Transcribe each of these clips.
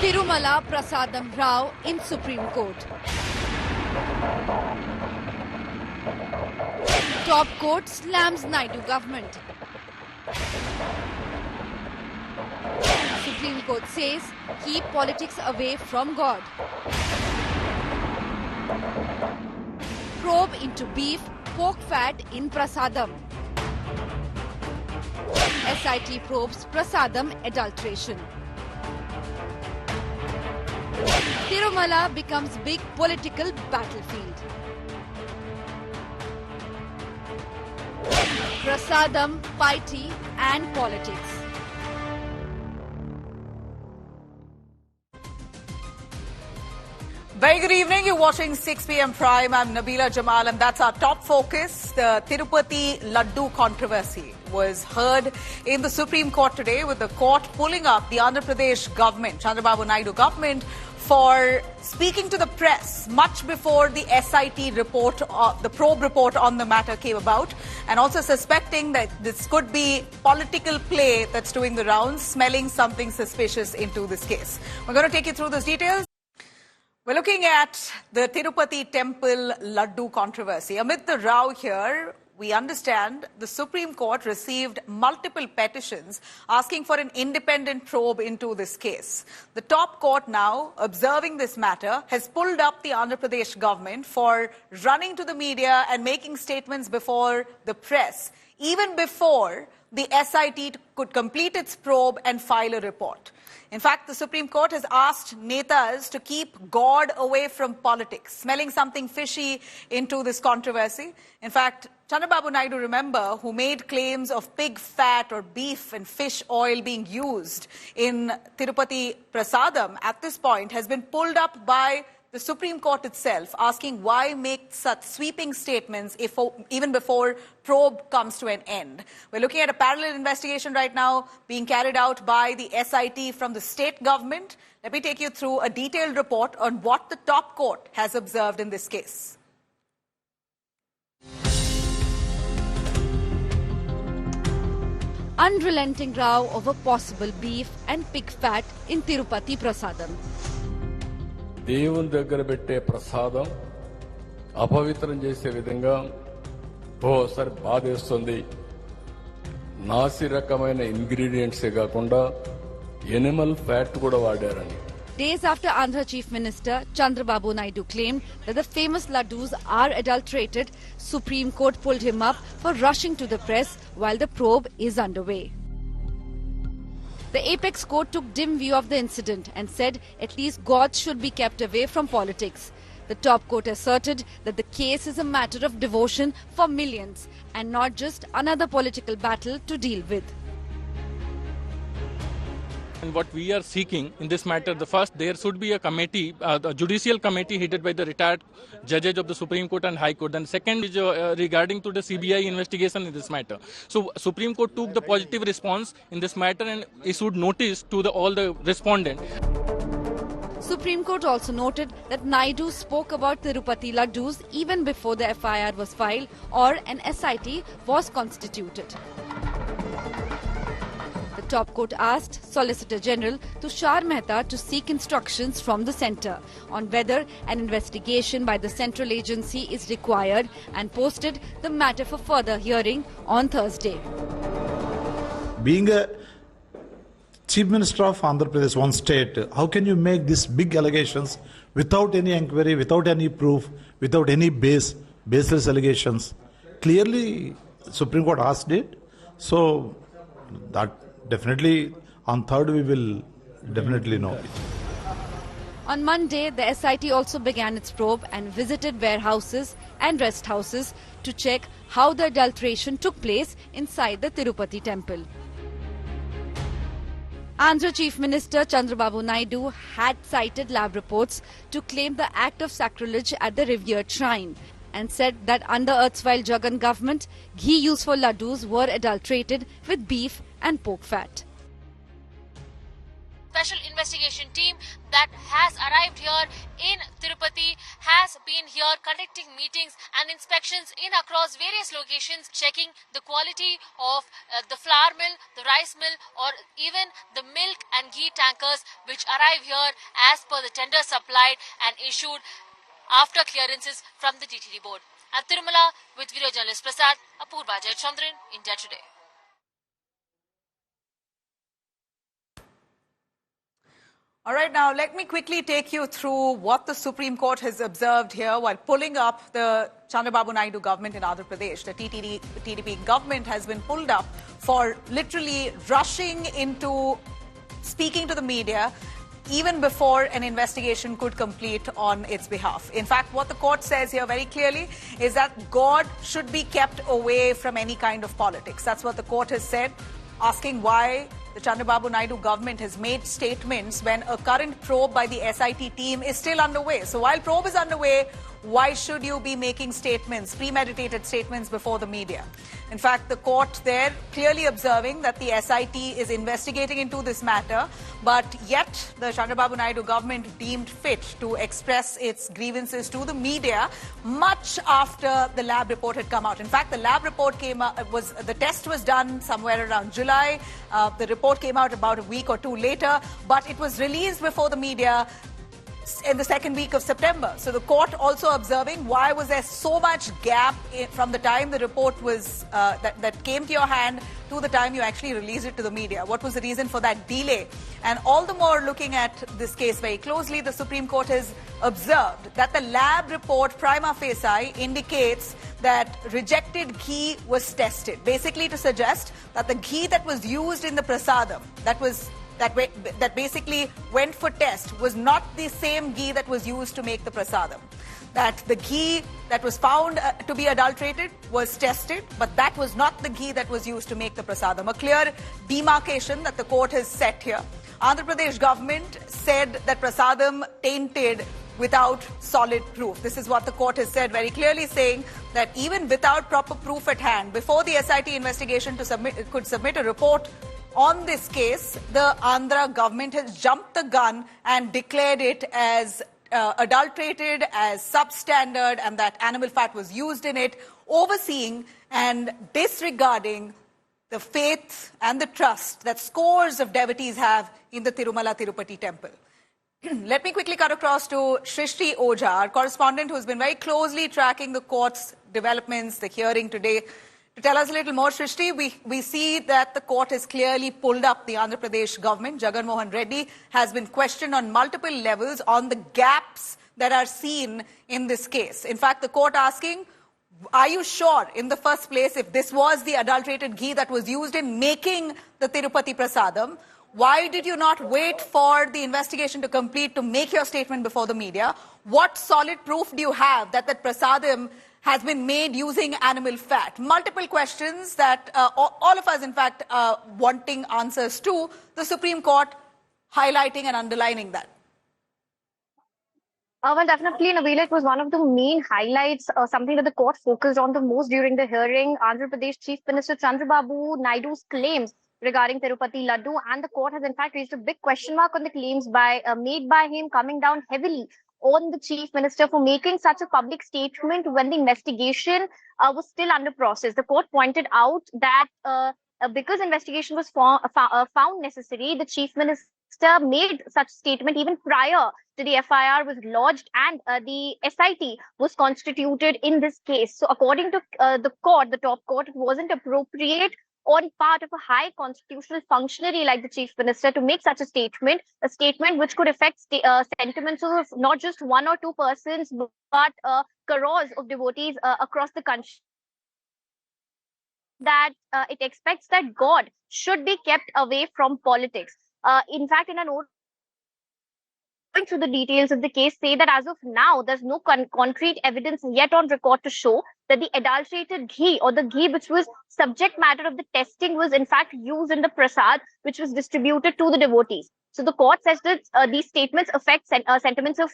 Tirumala Prasadam Rao in Supreme Court. Top court slams Naidu government. Supreme Court says keep politics away from God. Probe into beef, pork fat in Prasadam. SIT probes Prasadam adulteration. Tirumala becomes big political battlefield. Prasadam, piety and politics. Very good evening. You're watching 6 p.m. Prime. I'm Nabila Jamal, and that's our top focus. The Tirupati Laddu controversy was heard in the Supreme Court today, with the court pulling up the Andhra Pradesh government, Chandrababu Naidu government, for speaking to the press much before the SIT report, the probe report on the matter came about, and also suspecting that this could be political play that's doing the rounds, smelling something suspicious into this case. We're going to take you through those details. We're looking at the Tirupati Temple Laddu controversy. Amid the row here, we understand the Supreme Court received multiple petitions asking for an independent probe into this case. The top court now, observing this matter, has pulled up the Andhra Pradesh government for running to the media and making statements before the press, even before the SIT could complete its probe and file a report. In fact, the Supreme Court has asked netas to keep God away from politics, smelling something fishy into this controversy. In fact, Chandrababu Naidu, remember, who made claims of pig fat or beef and fish oil being used in Tirupati Prasadam, at this point has been pulled up by the Supreme Court itself, asking why make such sweeping statements even before probe comes to an end. We're looking at a parallel investigation right now being carried out by the SIT from the state government. Let me take you through a detailed report on what the top court has observed in this case. Unrelenting row over possible beef and pig fat in Tirupati Prasadam. దేవుని దగ్గర పెట్టే ప్రసాదం అపవిత్రం చేసే విధంగా ఓసారి బాధేస్తుంది. నాసి రకమైన ఇంగ్రీడియంట్సే కాకుండా ఎనిమల్ ఫ్యాట్ కూడా వాడారని. Days after Andhra Chief Minister Chandrababu Naidu claimed that the famous laddus are adulterated, Supreme Court pulled him up for rushing to the press while the probe is underway. The apex court took dim view of the incident and said at least God should be kept away from politics. The top court asserted that the case is a matter of devotion for millions and not just another political battle to deal with. And what we are seeking in this matter, the first, there should be a committee, a judicial committee headed by the retired judges of the Supreme Court and High Court. And second is regarding to the CBI investigation in this matter. So Supreme Court took the positive response in this matter and issued notice to all the respondents. Supreme Court also noted that Naidu spoke about Tirupati Laddus even before the FIR was filed or an SIT was constituted. The top court asked Solicitor General Tushar Mehta to seek instructions from the centre on whether an investigation by the central agency is required and posted the matter for further hearing on Thursday. Being a Chief Minister of Andhra Pradesh, one state, how can you make these big allegations without any inquiry, without any proof, without any baseless allegations? Clearly, Supreme Court asked it. So that definitely on 3rd we will definitely know it. On Monday, the SIT also began its probe and visited warehouses and rest houses to check how the adulteration took place inside the Tirupati temple. Andhra Chief Minister Chandrababu Naidu had cited lab reports to claim the act of sacrilege at the revered shrine and said that under erstwhile Jagan government, ghee used for laddus were adulterated with beef and pork fat. special investigation team that has arrived here in Tirupati has been here conducting meetings and inspections in across various locations, checking the quality of the flour mill, the rice mill, or even the milk and ghee tankers which arrive here as per the tender supplied and issued after clearances from the TTD board. At Tirumala, with video journalist Prasad, Apurva Jayachandran, India Today. All right, now let me quickly take you through what the Supreme Court has observed here while pulling up the Chandrababu Naidu government in Andhra Pradesh. The TDP government has been pulled up for literally rushing into speaking to the media even before an investigation could complete on its behalf. In fact, what the court says here very clearly is that God should be kept away from any kind of politics. That's what the court has said, asking why the Chandrababu Naidu government has made statements when a current probe by the SIT team is still underway. So while probe is underway, why should you be making statements, premeditated statements before the media? In fact, the court there clearly observing that the SIT is investigating into this matter, but yet the Chandrababu Naidu government deemed fit to express its grievances to the media much after the lab report had come out. In fact, the lab report came out, the test was done somewhere around July. The report came out about a week or two later, but it was released before the media in the second week of September. So the court also observing why was there so much gap from the time the report was that came to your hand to the time you actually released it to the media. What was the reason for that delay? And all the more looking at this case very closely, the Supreme Court has observed that the lab report prima facie indicates that rejected ghee was tested, basically to suggest that the ghee that was used in the prasadam, that basically went for test, was not the same ghee that was used to make the prasadam. That the ghee that was found to be adulterated was tested, but that was not the ghee that was used to make the prasadam. A clear demarcation that the court has set here. Andhra Pradesh government said that prasadam tainted without solid proof. This is what the court has said very clearly, saying that even without proper proof at hand, before the SIT investigation could submit a report on this case, the Andhra government has jumped the gun and declared it as adulterated, as substandard, and that animal fat was used in it, overseeing and disregarding the faith and the trust that scores of devotees have in the Tirumala Tirupati temple. Let me quickly cut across to Shrishti Ojha, our correspondent who has been very closely tracking the court's developments, the hearing today. To tell us a little more, Shrishti, we see that the court has clearly pulled up the Andhra Pradesh government. Jagan Mohan Reddy has been questioned on multiple levels on the gaps that are seen in this case. In fact, the court asking, are you sure in the first place if this was the adulterated ghee that was used in making the Tirupati Prasadam? Why did you not wait for the investigation to complete to make your statement before the media? What solid proof do you have that that Prasadam has been made using animal fat? Multiple questions that all of us, in fact, wanting answers to, the Supreme Court highlighting and underlining that. Well, definitely, Nabila, it was one of the main highlights, something that the court focused on the most during the hearing. Andhra Pradesh Chief Minister Chandrababu Naidu's claims regarding Tirupati Laddu, and the court has in fact raised a big question mark on the claims made by him, coming down heavily on the Chief Minister for making such a public statement when the investigation was still under process. The court pointed out that because investigation was found necessary, the Chief Minister made such statement even prior to the FIR was lodged and the SIT was constituted in this case. So according to the court, the top court, it wasn't appropriate on part of a high constitutional functionary like the Chief Minister to make such a statement which could affect sentiments of not just one or two persons, but crores of devotees across the country. That it expects that God should be kept away from politics. In fact, in a note going through the details of the case, say that as of now, there's no concrete evidence yet on record to show that the adulterated ghee or the ghee which was subject matter of the testing was in fact used in the prasad which was distributed to the devotees. So the court says that these statements affect sentiments of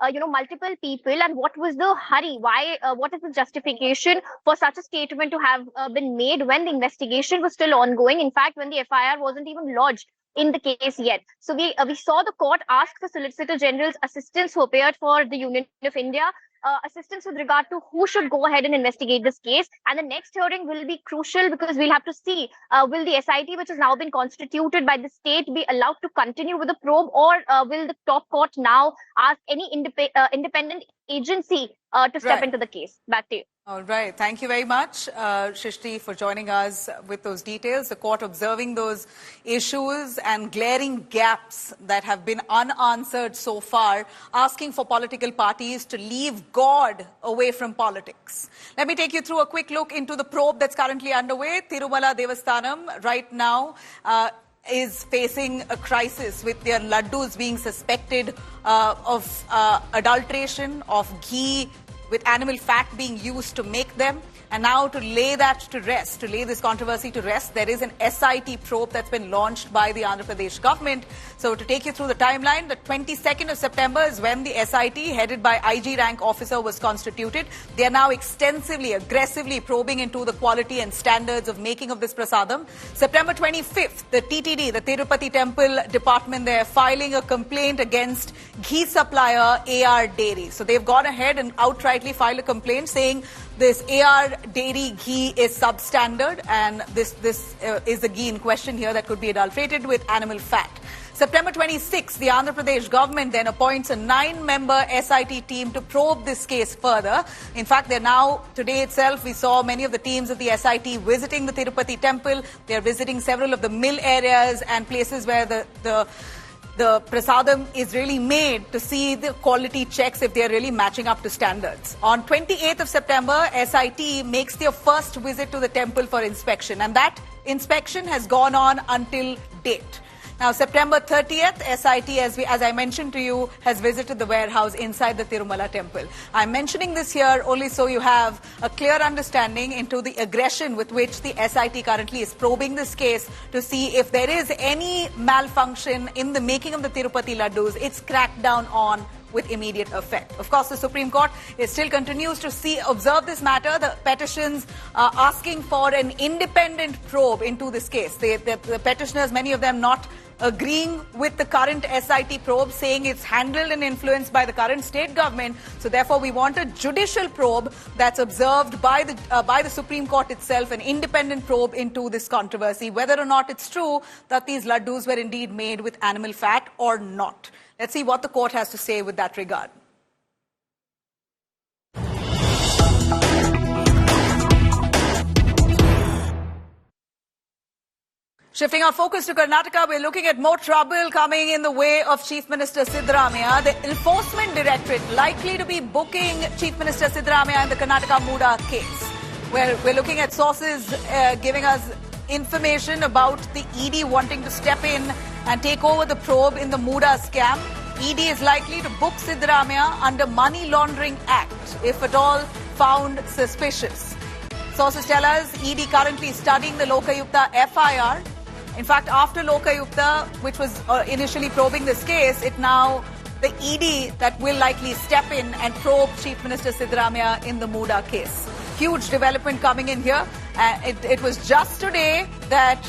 multiple people, and what was the hurry? Why? What is the justification for such a statement to have been made when the investigation was still ongoing? In fact, when the FIR wasn't even lodged in the case yet. So we saw the court ask the Solicitor General's assistance who appeared for the Union of India, assistance with regard to who should go ahead and investigate this case. And the next hearing will be crucial because we'll have to see, will the SIT, which has now been constituted by the state, be allowed to continue with the probe, or will the top court now ask any independent agency to step into the case? Back to you. All right. Thank you very much, Shrishti, for joining us with those details. The court observing those issues and glaring gaps that have been unanswered so far, asking for political parties to leave God away from politics. Let me take you through a quick look into the probe that's currently underway. Tirumala Devasthanam right now is facing a crisis with their laddus being suspected of adulteration, of ghee, with animal fat being used to make them. And now to lay that to rest, to lay this controversy to rest, there is an SIT probe that's been launched by the Andhra Pradesh government. So to take you through the timeline, the 22nd of September is when the SIT, headed by IG rank officer, was constituted. They are now extensively, aggressively probing into the quality and standards of making of this prasadam. September 25th, the TTD, the Tirupati Temple Department, they're filing a complaint against ghee supplier AR Dairy. So they've gone ahead and outrightly filed a complaint saying this AR Dairy ghee is substandard, and this is the ghee in question here that could be adulterated with animal fat. September 26th, the Andhra Pradesh government then appoints a 9-member SIT team to probe this case further. In fact, they're now, today itself, we saw many of the teams of the SIT visiting the Tirupati temple. They're visiting several of the mill areas and places where the prasadam is really made, to see the quality checks if they're really matching up to standards. On 28th of September, SIT makes their first visit to the temple for inspection, and that inspection has gone on until date. Now, September 30th, SIT, as I mentioned to you, has visited the warehouse inside the Tirumala temple. I'm mentioning this here only so you have a clear understanding into the aggression with which the SIT currently is probing this case to see if there is any malfunction in the making of the Tirupati laddus. It's cracked down on with immediate effect. Of course, the Supreme Court still continues to observe this matter. The petitions asking for an independent probe into this case. The petitioners, many of them not agreeing with the current SIT probe, saying it's handled and influenced by the current state government. So therefore, we want a judicial probe that's observed by the Supreme Court itself, an independent probe into this controversy, whether or not it's true that these laddus were indeed made with animal fat or not. Let's see what the court has to say with that regard. Shifting our focus to Karnataka, we're looking at more trouble coming in the way of Chief Minister Siddaramaiah. The Enforcement Directorate likely to be booking Chief Minister Siddaramaiah in the Karnataka Mooda case. We're looking at sources giving us information about the ED wanting to step in and take over the probe in the Mooda scam. ED is likely to book Siddaramaiah under Money Laundering Act, if at all found suspicious. Sources tell us ED currently studying the Lokayukta FIR. In fact, after Lokayukta, which was initially probing this case, the ED that will likely step in and probe Chief Minister Siddaramaiah in the Mooda case. Huge development coming in here. It was just today that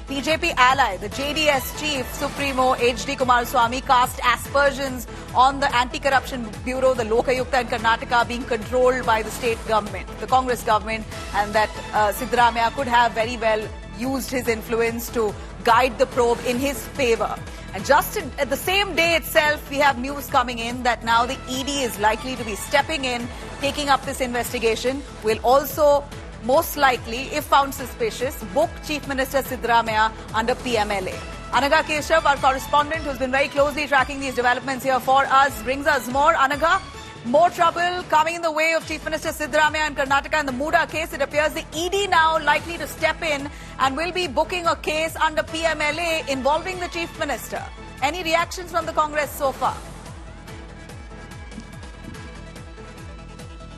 BJP ally, the JDS chief, Supremo HD Kumaraswamy, cast aspersions on the Anti-Corruption Bureau, the Lokayukta in Karnataka, being controlled by the state government, the Congress government, and that Siddaramaiah could have very well used his influence to guide the probe in his favor. And just at the same day itself, we have news coming in that now the ED is likely to be stepping in, taking up this investigation. Will also, most likely, if found suspicious, book Chief Minister Siddaramaiah under PMLA. Anaga Keshav, our correspondent, who's been very closely tracking these developments here for us, brings us more. Anaga, more trouble coming in the way of Chief Minister Siddaramaiah in Karnataka in the Mooda case. It appears the ED now likely to step in and will be booking a case under PMLA involving the Chief Minister. Any reactions from the Congress so far?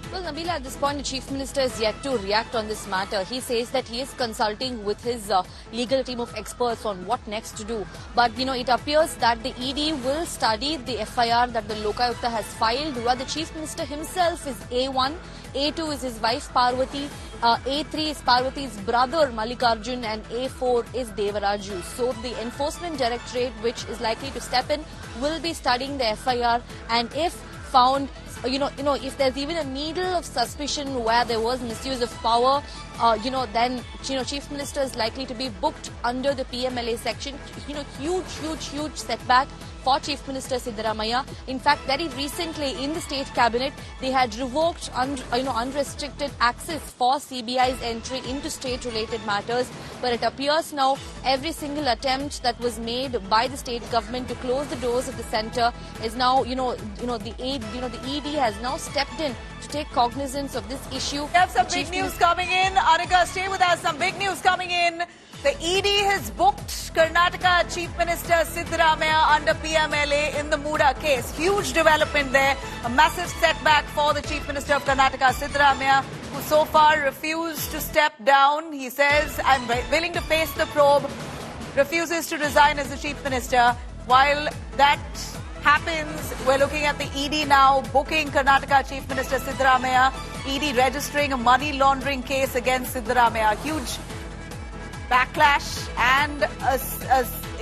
Well, Nabila, at this point, the Chief Minister is yet to react on this matter. He says that he is consulting with his legal team of experts on what next to do. But, it appears that the ED will study the FIR that the Lokayukta has filed, where the Chief Minister himself is A1 A2 is his wife Parvati, A3 is Parvati's brother Mallikarjun, and A4 is Devaraju. So the Enforcement Directorate, which is likely to step in, will be studying the FIR, and if found, if there's even a needle of suspicion where there was misuse of power, then Chief Minister is likely to be booked under the PMLA section. Huge setback for Chief Minister Siddaramaiah. In fact, very recently in the State Cabinet, they had revoked unrestricted access for CBI's entry into state-related matters. But it appears now every single attempt that was made by the state government to close the doors of the centre is now, the ED has now stepped in to take cognizance of this issue. We have some big news coming in. Anika, stay with us. Some big news coming in. The ED has booked Karnataka Chief Minister Siddaramaiah under PMLA in the Mooda case. Huge development there. A massive setback for the Chief Minister of Karnataka, Siddaramaiah, who so far refused to step down. He says, I'm willing to face the probe, refuses to resign as the Chief Minister. While that happens, we're looking at the ED now booking Karnataka Chief Minister Siddaramaiah. ED registering a money laundering case against Siddaramaiah. Huge backlash, and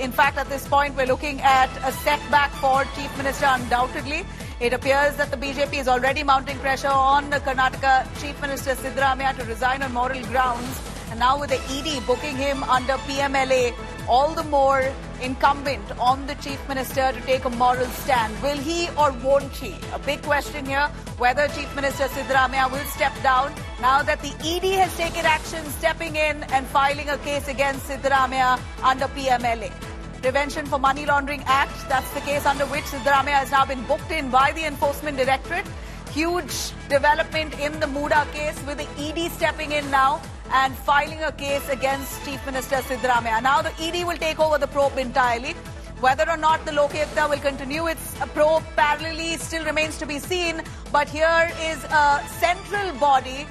in fact at this point we're looking at a setback for Chief Minister undoubtedly. It appears that the BJP is already mounting pressure on the Karnataka Chief Minister Siddaramaiah to resign on moral grounds, and now with the ED booking him under PMLA, all the more incumbent on the Chief Minister to take a moral stand. Will he or won't he? A big question here, whether Chief Minister Siddaramaiah will step down now that the ED has taken action, stepping in and filing a case against Siddaramaiah under PMLA. Prevention for Money Laundering Act, that's the case under which Siddaramaiah has now been booked in by the Enforcement Directorate. Huge development in the Mooda case with the ED stepping in now and filing a case against Chief Minister Siddaramaiah. Now the ED will take over the probe entirely. Whether or not the Lokayukta will continue its probe parallelly still remains to be seen. But here is a central body,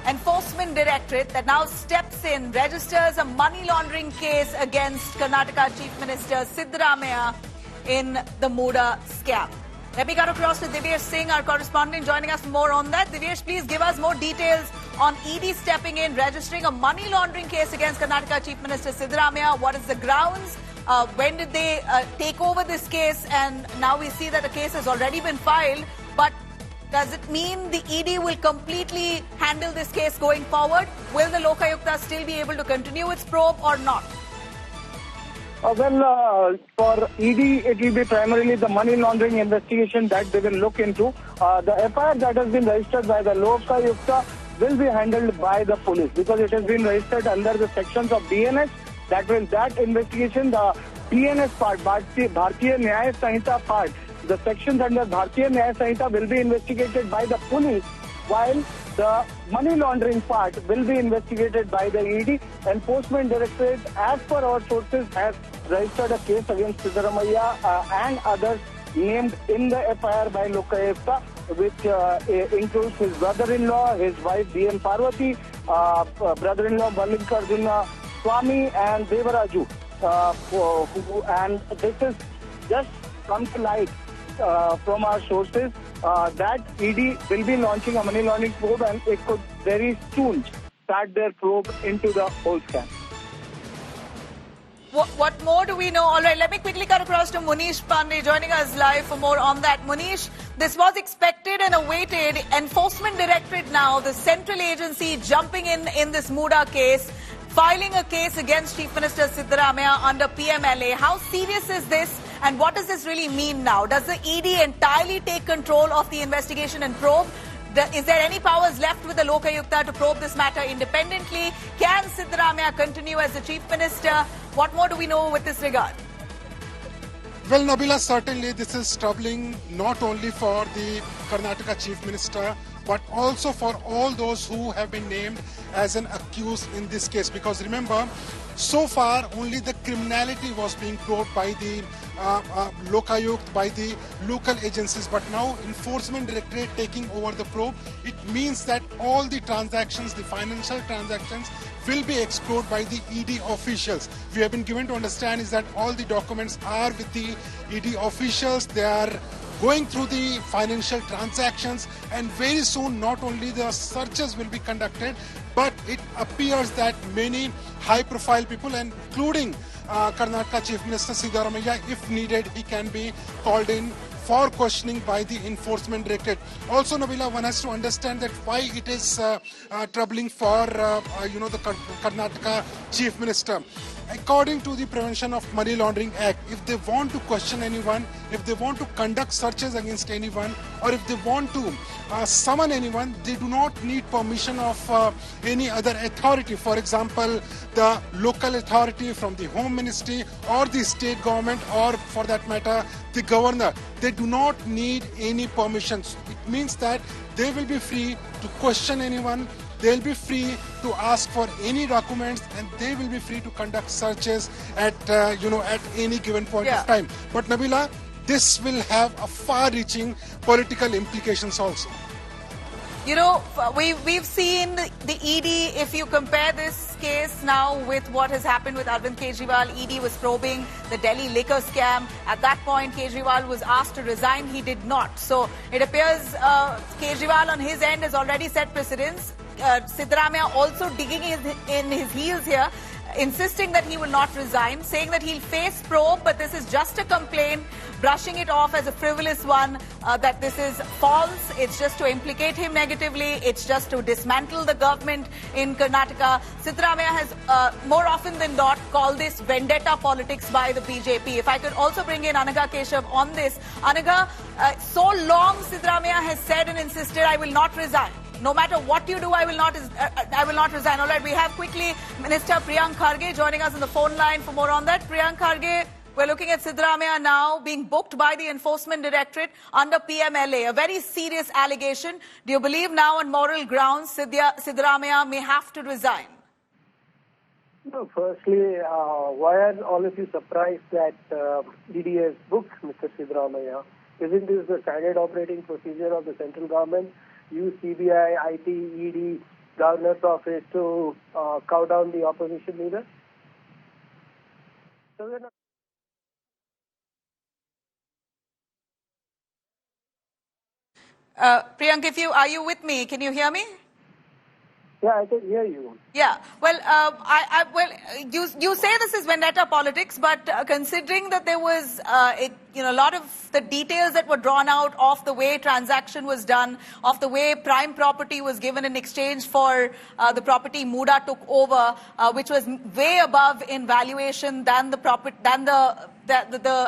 Enforcement Directorate, that now steps in, registers a money laundering case against Karnataka Chief Minister Siddaramaiah in the Mooda scam. Let me cut across to Divyesh Singh, our correspondent, joining us for more on that. Divyesh, please give us more details on ED stepping in, registering a money laundering case against Karnataka Chief Minister Siddaramaiah. What is the grounds? When did they take over this case? And now we see that the case has already been filed. But does it mean the ED will completely handle this case going forward? Will the Lokayukta still be able to continue its probe or not? For ED, it will be primarily the money laundering investigation that they will look into. The FIR that has been registered by the Lokayukta will be handled by the police because it has been registered under the sections of BNS. That investigation, the BNS part, Bharatiya Nyaya Sanhita part, the sections under Bharatiya Nyaya Sanhita will be investigated by the police, while the money laundering part will be investigated by the ED. Enforcement Directorate, as per our sources, has registered a case against Siddaramaiah and others named in the FIR by Lokayukta, which includes his brother-in-law, his wife BM Parvati, brother-in-law Mallikarjuna Swamy and Devaraju. And this is just come to light from our sources that ED will be launching a money laundering probe, and it could very soon start their probe into the whole scam. What more do we know? All right, let me quickly cut across to Munish Pandey, joining us live for more on that. Munish, this was expected and awaited. Enforcement Directorate now, the central agency, jumping in this Mooda case, filing a case against Chief Minister Siddaramaiah under PMLA. How serious is this, and what does this really mean now? Does the ED entirely take control of the investigation and probe? Is there any powers left with the Lokayukta to probe this matter independently? Can Siddaramaiah continue as the Chief Minister? What more do we know with this regard? Well, Nabila, certainly this is troubling not only for the Karnataka Chief Minister, but also for all those who have been named as an accused in this case. Because remember, so far only the criminality was being probed by the Lokayukt, by the local agencies, but now Enforcement Directorate taking over the probe, it means that all the transactions, the financial transactions, will be explored by the ED officials. We have been given to understand is that all the documents are with the ED officials. They are going through the financial transactions, and very soon not only the searches will be conducted, but it appears that many high-profile people, including Karnataka Chief Minister Siddaramaiah, if needed, he can be called in for questioning by the Enforcement Directorate. Also, Nabila, one has to understand that why it is troubling for the Karnataka Chief Minister. According to the Prevention of Money Laundering Act, if they want to question anyone, if they want to conduct searches against anyone, or if they want to summon anyone, they do not need permission of any other authority. For example, the local authority from the Home Ministry or the state government, or for that matter, the governor. They do not need any permissions. It means that they will be free to question anyone. They'll be free to ask for any documents, and they will be free to conduct searches at at any given point of time. But Nabila, this will have a far-reaching political implications also. You know, we've seen the ED, if you compare this case now with what has happened with Arvind Kejriwal, ED was probing the Delhi liquor scam. At that point, Kejriwal was asked to resign. He did not. So it appears Kejriwal on his end has already set precedents. Siddaramaiah also digging in his heels here, insisting that he will not resign, saying that he'll face probe, but this is just a complaint, brushing it off as a frivolous one, that this is false, it's just to implicate him negatively, it's just to dismantle the government in Karnataka. Siddaramaiah has more often than not called this vendetta politics by the BJP. If I could also bring in Anaga Keshav on this. Anaga, so long Siddaramaiah has said and insisted, I will not resign. No matter what you do, I will not resign. All right, we have quickly Minister Priyank Kharge joining us on the phone line for more on that. Priyank Kharge, we're looking at Siddaramaiah now being booked by the Enforcement Directorate under PMLA, a very serious allegation. Do you believe now on moral grounds Siddaramaiah may have to resign? No, firstly, why are all of you surprised that ED has booked Mr. Siddaramaiah? Isn't this the standard operating procedure of the central government? Use CBI, IT, ED, Governor's Office to cow down the opposition leader? So Priyank, are you with me? Can you hear me? Yeah, I can hear you. Yeah, well, you say this is vendetta politics, but considering that there was a lot of the details that were drawn out of the way transaction was done, of the way prime property was given in exchange for the property Muda took over, which was way above in valuation than the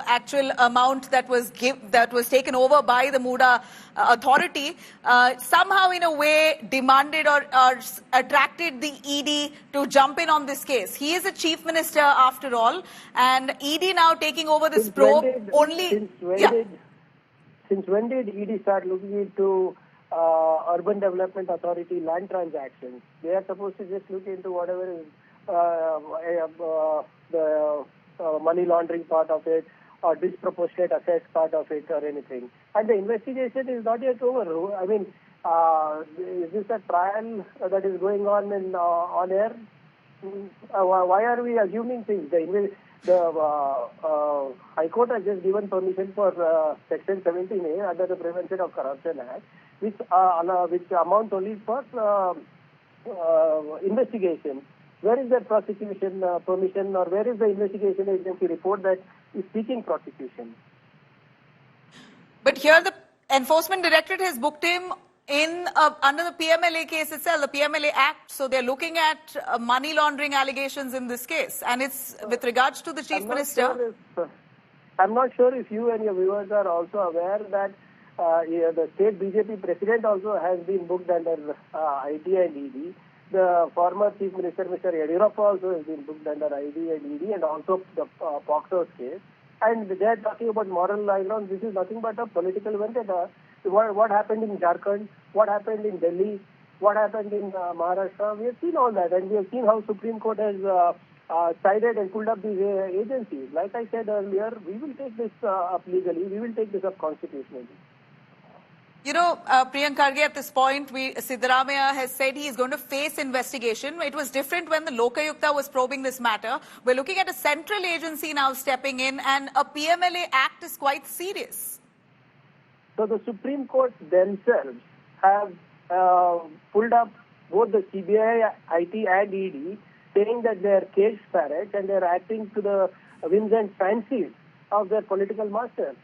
actual amount that was taken over by the Muda authority, somehow in a way demanded or attracted the ED to jump in on this case. He is a chief minister after all, and ED now taking over this probe Since when did ED start looking into Urban Development Authority land transactions? They are supposed to just look into whatever is the money laundering part of it, or disproportionate assets part of it, or anything. And the investigation is not yet over. I mean, is this a trial that is going on on air? Why are we assuming things? The High Court has just given permission for Section 17A under the Prevention of Corruption Act, which amount only for investigation. Where is that prosecution permission, or where is the investigation agency report that is seeking prosecution? But here the Enforcement Directorate has booked him in under the PMLA case itself, the PMLA Act. So they're looking at money laundering allegations in this case, and it's with regards to the Chief Minister. I'm not sure if you and your viewers are also aware that the state BJP president also has been booked under IT and ED. The former Chief Minister, Mr. Yediyurappa, also has been booked under ID and ED, and also the POXO's case. And they are talking about moral high ground. This is nothing but a political vendetta. What happened in Jharkhand, what happened in Delhi, what happened in Maharashtra, we have seen all that, and we have seen how Supreme Court has sided and pulled up these agencies. Like I said earlier, we will take this up legally, we will take this up constitutionally. You know, Priyank Kharge, at this point, Siddaramaiah has said he is going to face investigation. It was different when the Lokayukta was probing this matter. We're looking at a central agency now stepping in, and a PMLA Act is quite serious. So the Supreme Court themselves have pulled up both the CBI, IT and ED, saying that they are cage parrots and they are acting to the whims and fancies of their political masters.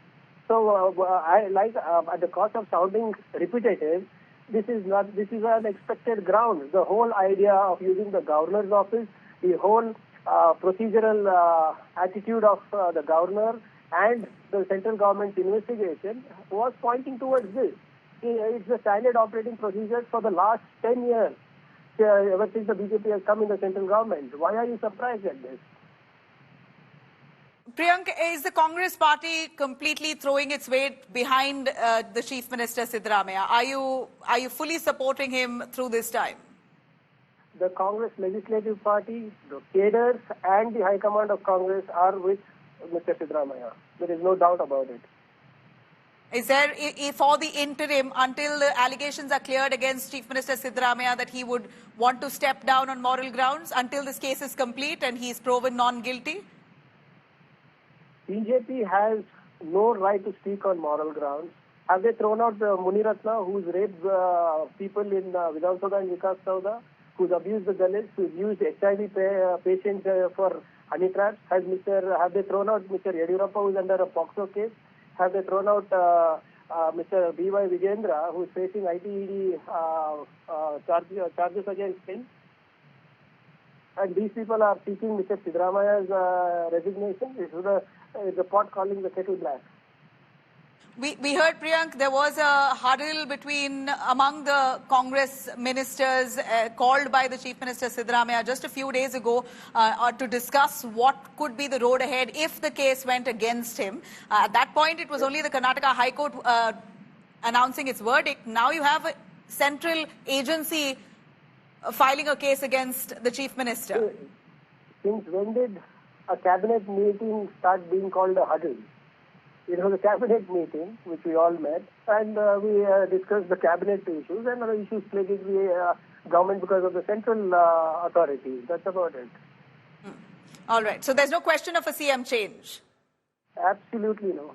So at the cost of sounding repetitive, this is an expected ground. The whole idea of using the governor's office, the whole procedural attitude of the governor and the central government's investigation was pointing towards this. It's the standard operating procedures for the last 10 years, ever since the BJP has come in the central government. Why are you surprised at this? Priyank, is the Congress party completely throwing its weight behind the Chief Minister Siddaramaiah? Are you fully supporting him through this time? The Congress Legislative Party, the cadres and the High Command of Congress are with Mr. Siddaramaiah. There is no doubt about it. Is there, for the interim, until the allegations are cleared against Chief Minister Siddaramaiah, that he would want to step down on moral grounds until this case is complete and he is proven non-guilty? BJP has no right to speak on moral grounds. Have they thrown out Muniratna, who's raped people in Vidhan Soda and Vikas Sauda, who's abused the Dalits, who's used HIV patients for honey traps? Have they thrown out Mr. Yediyurappa, who's under a POCSO case? Have they thrown out Mr. B.Y. Vijayendra, who's facing ITED charges against him? And these people are seeking Mr. Siddaramaiah's resignation. It's the pot calling the kettle black. We heard, Priyank, there was a huddle among the Congress ministers called by the Chief Minister Siddaramaiah just a few days ago to discuss what could be the road ahead if the case went against him. At that point, it was only the Karnataka High Court announcing its verdict. Now you have a central agency filing a case against the Chief Minister. Since when did a cabinet meeting start being called a huddle? It was a cabinet meeting, which we all met, and we discussed the cabinet issues and other issues plaguing the government because of the central authorities. That's about it. All right. So there's no question of a CM change? Absolutely no.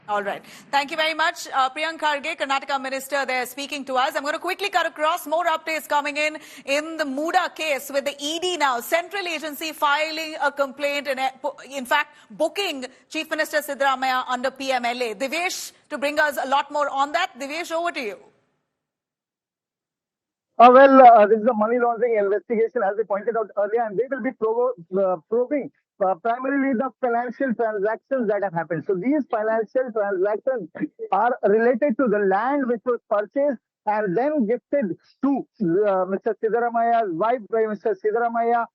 All right. Thank you very much. Priyank Kharge, Karnataka Minister, there speaking to us. I'm going to quickly cut across. More updates coming in the Muda case with the ED now. Central agency filing a complaint and, in fact, booking Chief Minister Siddaramaiah under PMLA. Divesh, to bring us a lot more on that. Divesh, over to you. This is a money laundering investigation, as they pointed out earlier, and they will be probing primarily the financial transactions that have happened. So these financial transactions are related to the land which was purchased and then gifted to Mr. Siddaramaiah's wife by Mr. Siddaramaiah,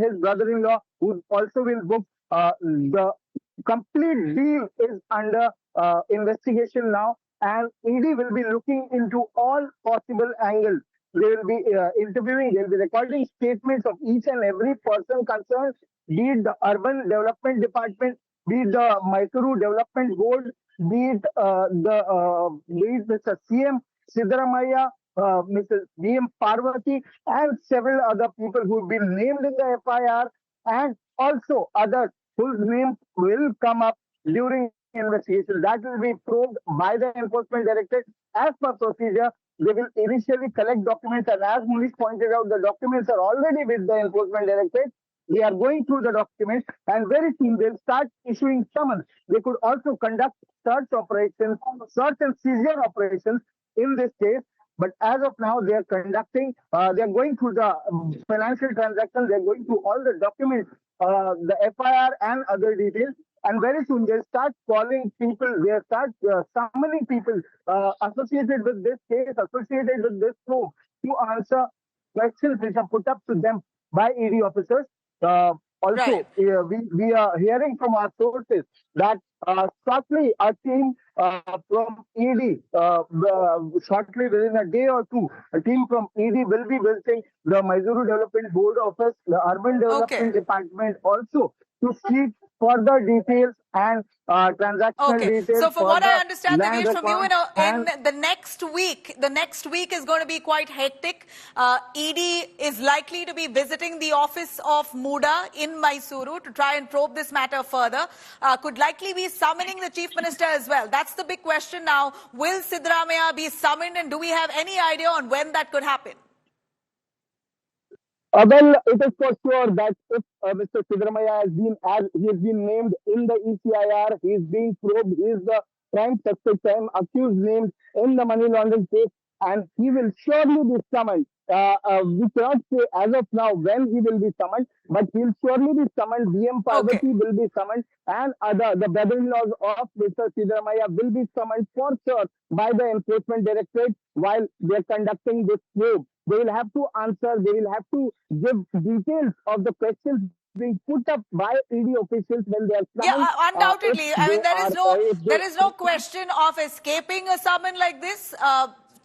his brother-in-law, who also will book. The complete deal is under investigation now, and ED will be looking into all possible angles. They will be interviewing, they will be recording statements of each and every person concerned, be it the Urban Development Department, be it the Mysuru Development Board, be it Mr. CM Siddaramaiah, Mrs. DM Parvati, and several other people who have been named in the FIR, and also others whose names will come up during investigation. That will be probed by the Enforcement Directorate as per procedure. They will initially collect documents, and as Munish pointed out, the documents are already with the Enforcement Directorate. They are going through the documents, and very soon they'll start issuing summons. They could also conduct search operations, search and seizure operations in this case. But as of now, they are conducting, they are going through the financial transactions, they are going through all the documents, the FIR and other details. And very soon they'll start calling people, they'll start summoning people associated with this case, associated with this probe, to answer questions which are put up to them by ED officers. Also, we are hearing from our sources that shortly a team from ED, shortly within a day or two, a team from ED will be visiting the Mysuru Development Board office, the Urban Development Department also, to seek further details and transactional Okay. details. So from what I understand, land Divyesh, from you, records in the next week is going to be quite hectic. ED is likely to be visiting the office of Muda in Mysuru to try and probe this matter further. Could likely be summoning the Chief Minister as well. That's the big question now. Will Siddaramaiah be summoned, and do we have any idea on when that could happen? Well, it is for sure that if Mr. Siddaramaiah has been named in the ECIR, he is being probed, he is the prime suspect, accused named in the money laundering case, and he will surely be summoned. We cannot say as of now when he will be summoned, but he will surely be summoned. BM Parvati will be summoned, and the brother-in-laws of Mr. Siddaramaiah will be summoned for sure by the Enforcement Directorate while they are conducting this probe. They will have to answer, they will have to give details of the questions being put up by ED officials when they are summoned. Yeah, undoubtedly. I mean, there is no question of escaping a summon like this.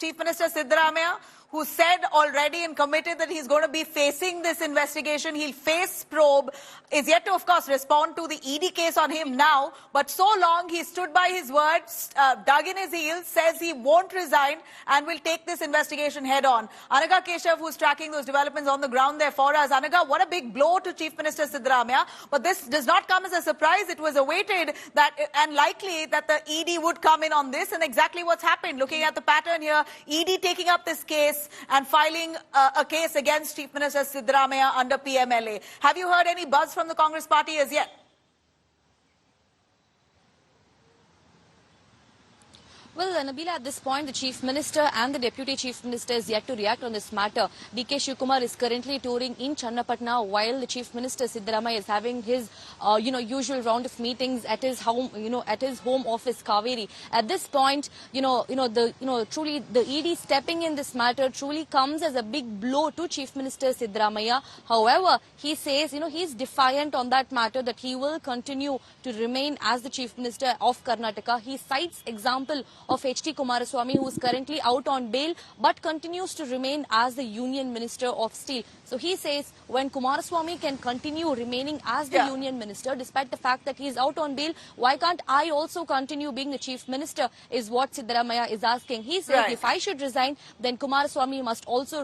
Chief Minister Siddaramaiah, who said already and committed that he's going to be facing this investigation, he'll face probe, is yet to, of course, respond to the ED case on him now. But so long, he stood by his words, dug in his heels, says he won't resign and will take this investigation head on. Anaga Keshav, who's tracking those developments on the ground there for us. Anaga, what a big blow to Chief Minister Siddaramaiah. But this does not come as a surprise. It was awaited that and likely that the ED would come in on this, and exactly what's happened. Looking at the pattern here, ED taking up this case and filing a case against Chief Minister Siddaramaiah under PMLA. Have you heard any buzz from the Congress party as yet? Well, Nabila, at this point, the Chief Minister and the Deputy Chief Minister is yet to react on this matter. DK Shivakumar is currently touring in Channapatna while the Chief Minister Siddaramaiah is having his, usual round of meetings at his home, at his home office, Kaveri. At this point, truly the ED stepping in this matter truly comes as a big blow to Chief Minister Siddaramaiah. However, he says, he's defiant on that matter, that he will continue to remain as the Chief Minister of Karnataka. He cites example of H.D. Kumaraswamy, who is currently out on bail but continues to remain as the Union Minister of Steel. So he says when Kumaraswamy can continue remaining as the Union Minister despite the fact that he is out on bail, why can't I also continue being the Chief Minister, is what Siddaramaiah is asking. He says if I should resign, then Kumaraswamy must also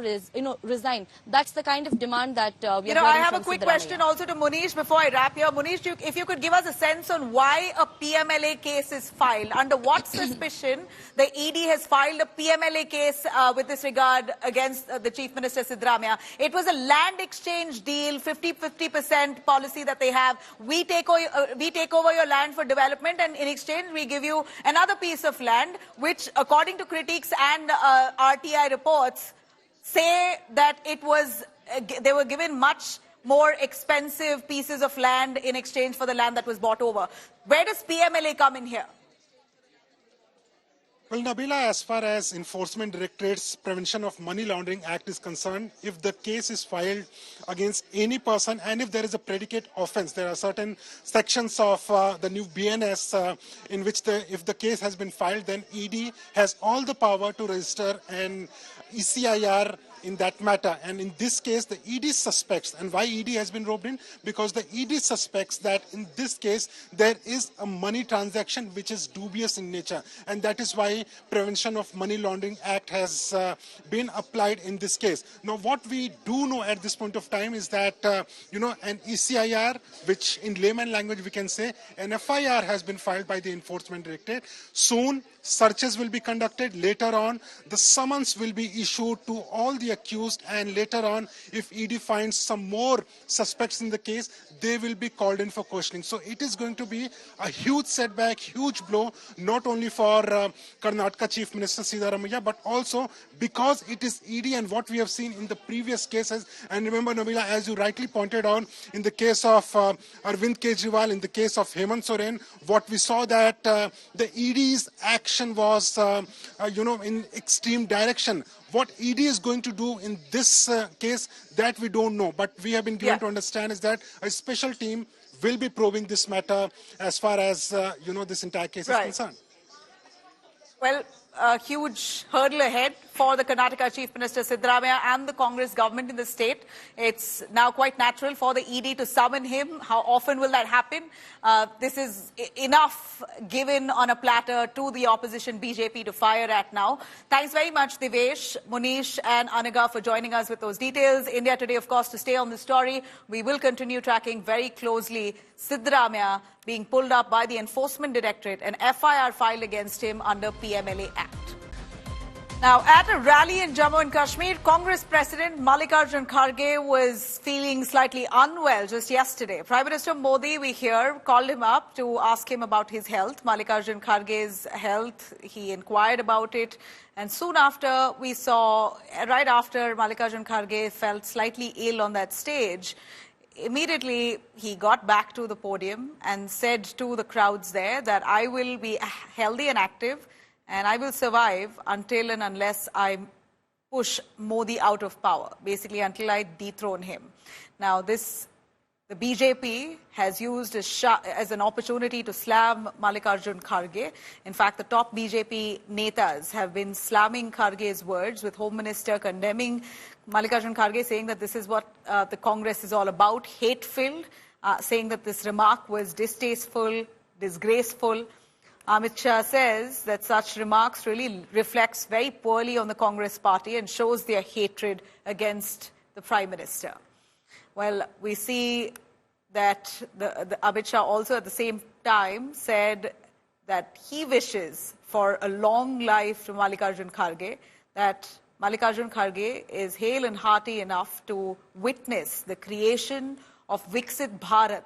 resign. That's the kind of demand that we are hearing I have from a quick Siddaramaiah. question also to Munish before I wrap here. Munish, if you could give us a sense on why a PMLA case is filed, under what suspicion the ED has filed a PMLA case with this regard against the Chief Minister Siddaramaiah. It was a land exchange deal, 50-50% policy that they have. We take over your land for development, and in exchange we give you another piece of land, which according to critics and RTI reports say that it was they were given much more expensive pieces of land in exchange for the land that was bought over. Where does PMLA come in here? Well, Nabila, as far as Enforcement Directorate's Prevention of Money Laundering Act is concerned, if the case is filed against any person and if there is a predicate offense, there are certain sections of the new BNS in which if the case has been filed, then ED has all the power to register an ECIR in that matter. And in this case, the ED suspects, and why ED has been roped in? Because the ED suspects that in this case, there is a money transaction which is dubious in nature. And that is why Prevention of Money Laundering Act has been applied in this case. Now, what we do know at this point of time is that, an ECIR, which in layman language we can say, an FIR has been filed by the Enforcement Directorate. Soon, searches will be conducted. Later on, the summons will be issued to all the accused, and later on, if ED finds some more suspects in the case, they will be called in for questioning. So it is going to be a huge setback, huge blow, not only for Karnataka Chief Minister Siddaramaiah, but also because it is ED and what we have seen in the previous cases. And remember, Nabila, as you rightly pointed out, in the case of Arvind Kejriwal, in the case of Hemant Soren, what we saw that the ED's action was, in extreme direction. What ED is going to do in this case, that we don't know. But we have been given to understand is that a special team will be probing this matter as far as, this entire case is concerned. Well, a huge hurdle ahead for the Karnataka Chief Minister Siddaramaiah and the Congress government in the state. It's now quite natural for the ED to summon him. How often will that happen? This is enough given on a platter to the opposition BJP to fire at now. Thanks very much, Devesh, Munish and Anaga for joining us with those details. India Today, of course, to stay on the story. We will continue tracking very closely Siddaramaiah being pulled up by the Enforcement Directorate, an FIR filed against him under PMLA Act. Now, at a rally in Jammu and Kashmir, Congress President Mallikarjun Kharge was feeling slightly unwell just yesterday. Prime Minister Modi, we hear, called him up to ask him about his health. Mallikarjun Kharge's health, he inquired about it. And soon after, we saw, right after Mallikarjun Kharge felt slightly ill on that stage, immediately he got back to the podium and said to the crowds there that I will be healthy and active and I will survive until and unless I push Modi out of power, basically until I dethrone him. Now, the BJP has used as an opportunity to slam Mallikarjun Kharge. In fact, the top BJP netas have been slamming Kharge's words, with Home Minister condemning Mallikarjun Kharge, saying that this is what the Congress is all about, hate-filled, saying that this remark was distasteful, disgraceful. Amit Shah says that such remarks really reflects very poorly on the Congress party and shows their hatred against the Prime Minister. Well, we see that the Amit Shah also at the same time said that he wishes for a long life to Mallikarjun Kharge, that Mallikarjun Kharge is hale and hearty enough to witness the creation of Viksit Bharat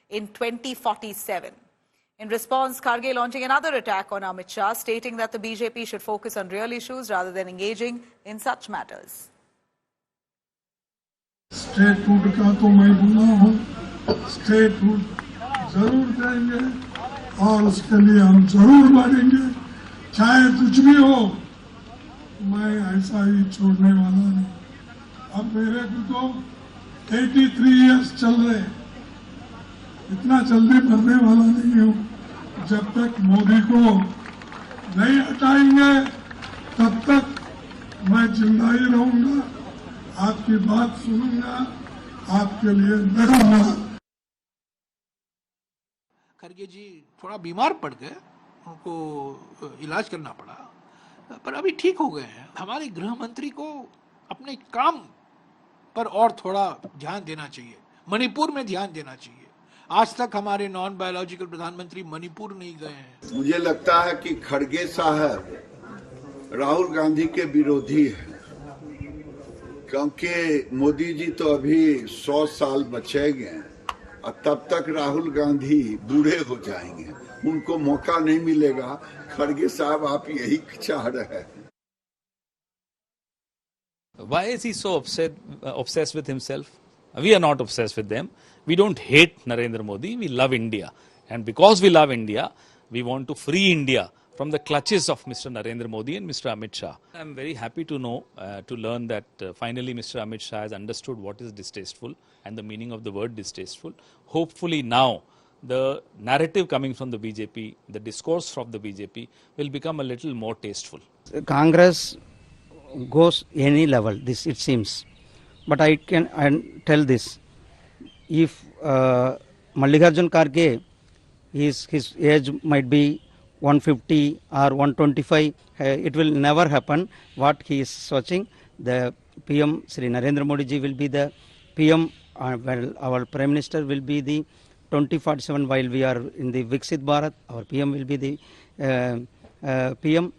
in 2047. In response, Kharge launching another attack on Amit Shah, stating that the BJP should focus on real issues rather than engaging in such matters. State food का तो मैं बोला हूँ, state food जरूर देंगे और उसके लिए हम जरूर लड़ेंगे, चाहे कुछ भी हो। मैं ऐसा ही छोड़ने वाला नहीं। अब मेरे को तो 83 इयर्स चल रहे, इतना जल्दी मरने वाला नहीं हूँ। जब तक मोदी को नहीं हटाएंगे तब तक मैं जिंदा ही रहूंगा, आपकी बात सुनूंगा, आपके लिए लड़ूंगा। खरगे जी थोड़ा बीमार पड़ गए, उनको इलाज करना पड़ा, पर अभी ठीक हो गए हैं। हमारे गृह मंत्री को अपने काम पर और थोड़ा ध्यान देना चाहिए, मणिपुर में ध्यान देना चाहिए। आज तक हमारे नॉन बायोलॉजिकल प्रधानमंत्री मणिपुर नहीं गए हैं। मुझे लगता है कि खड़गे साहब राहुल गांधी के विरोधी हैं, क्योंकि मोदी जी तो अभी 100 साल बचेंगे और तब तक राहुल गांधी बूढ़े हो जाएंगे, उनको मौका नहीं मिलेगा। खड़गे साहब, आप यही चाह रहे हैं। Why is he so obsessed with himself? We are not obsessed with them. We don't hate Narendra Modi. We love India. And because we love India, we want to free India from the clutches of Mr. Narendra Modi and Mr. Amit Shah. I'm very happy to know, to learn that finally Mr. Amit Shah has understood what is distasteful and the meaning of the word distasteful. Hopefully now the narrative coming from the BJP, the discourse from the BJP will become a little more tasteful. Congress goes any level, this it seems. But I tell this, if Mallikarjun Kharge, his age might be 150 or 125, it will never happen what he is searching. The PM, Sri Narendra Modi ji will be the PM, well, our Prime Minister will be the 2047 while we are in the Viksit Bharat, our PM will be the PM.